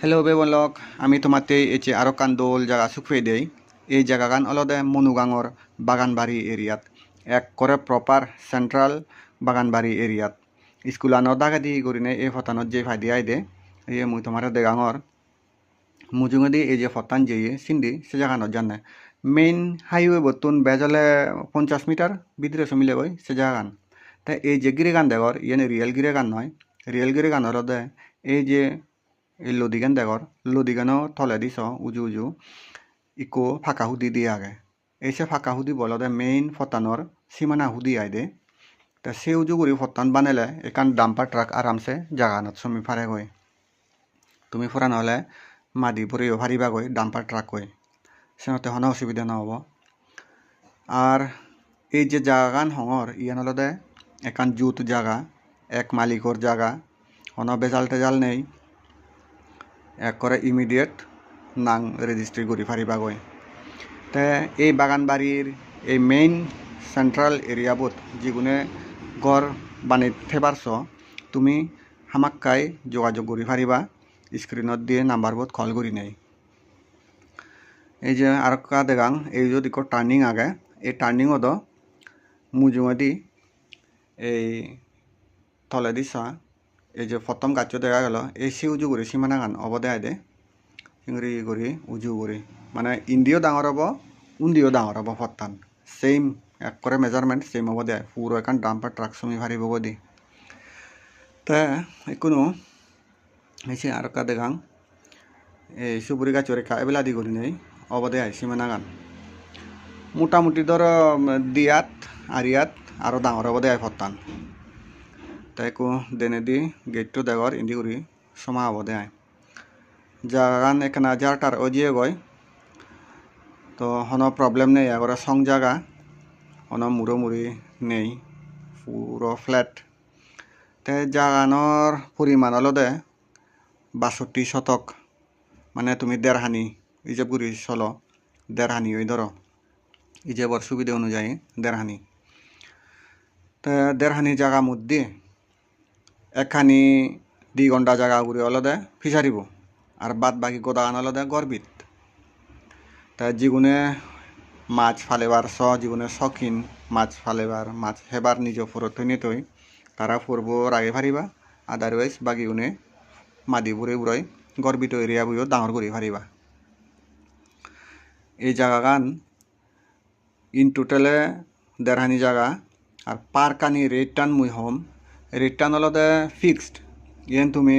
Hello bebolok, আমি তোমাতে এচে আরো কান্দোল জায়গা সুখে দেই এই জায়গাগান অলদে মনুগাঙর বাগানবাড়ি এরিয়াত এক করে প্রপার সেন্ট্রাল বাগানবাড়ি এরিয়াত স্কুলানো দাগাদি করিনে এই ফতানত যে ফাইদি আইদে এই মুই তোমার দেগাঙর মুজুঙদি এই যে ফতান যেয়ে সিন্দি সে জায়গানত জানে মেইন হাইওয়ে বতুন বেজলে 50 মিটার ভিতরে সমিলে গই সে জায়গান তাই এই যে গিরেগান দেগর ইয়েনে রিয়েল গিরেগান নয় রিয়েল গিরেগান হলদে এই যে এই লদিগান দেগর লদিগানো থলে দিছ উজু উজু ইকো ফাঁকা হুদি দিয়ে আগে এসে ফাঁকা হুদি বলদে মেইন ফতানোর সীমানা হুদি আইদে তা সে উজু করি ফতান বানালে এখান ডাম্পার ট্রাক আরামসে জাগানত সমি ফারে গই তুমি ফুরা নহলে মাদি পরিও ফারিবা গই ডাম্পার ট্রাক গই সেনতে হন অসুবিধা নহব আর এই যে জাগান হঙর ইয়ান হলদে এখান জুত জাগা এক মালিকর জাগা হন বেজাল টেজাল নেই এক করে ইমিডিয়েট নাং রেজিস্ট্রি করি ফারিবা গই তে এই বাগান বাড়ির এই মেইন সেন্ট্রাল এরিয়াবোত যিগুনে গড় বানি থেবারছ তুমি হামাক্কাই যোগাযোগ করি ফারিবা স্ক্রিনত দিয়ে নাম্বারবোত কল করি নেই এই যে আর কা দেগাং এই যদি টার্নিং আগে এই টার্নিংও মুজুঙদি এই তলে দিছা এই যে প্রথম গাছ দেখা গেল এই সি উজু করি সীমানা গান অবদে আইদে ইংরি করি উজু করি মানে ইন্দিও ডাঙর হব উন্দিও ডাঙর হব ফত্তান সেম এক করে মেজারমেন্ট সেম হব দেয় পুরো এখান ডাম্পার ট্রাক সমি ভারি বব দি তা কোনো এসে আর কা দেখাং এই সুপুরি গাছ রেখা এবেলা দি করি নেই অবদে আই সীমানা গান মোটামুটি ধর দিয়াত আরিয়াত আরও ডাঙর হব দেয় ফত্তান তাই কো দেনে দি গেটটো দেগর ইন্দি করি সমা হব দেয় জাগান এখানে যারটার অজিয়ে গয় তো হন প্রবলেম নেই আগরে সং জায়গা হন মুড়ি নেই পুরো ফ্ল্যাট তে জাগানোর পরিমাণ হলদে 62 শতক মানে তুমি দেড়হানি ইজেব করি চলো দেড়হানি ওই ধরো ইজেবর সুবিধা অনুযায়ী দেড়হানি তে দেড়হানি জায়গা মধ্যে একখানি 2 ঘন্টা জায়গা ঘুরে হলদে ফিসারিব আর বাদ বাকি গোদাগান হলদে গর্বিত তা যিগুনে মাছ ফালেবার যিগুনে শখিন মাছ ফালেবার মাছ হেবার নিজ ফরত থইনে থই তারা ফুরব আগে ফারিবা আদারওয়াইজ বাকি উনে মাদি বুড়ে বুড়াই গর্বিত এরিয়া বুঝো ডাঙর করি ফারিবা এই জায়গাগান ইন টোটালে দেড়হানি জায়গা আর পার কানি রেট টান মুই হম রেট টান হলদে ফিক্সড ইয়েন তুমি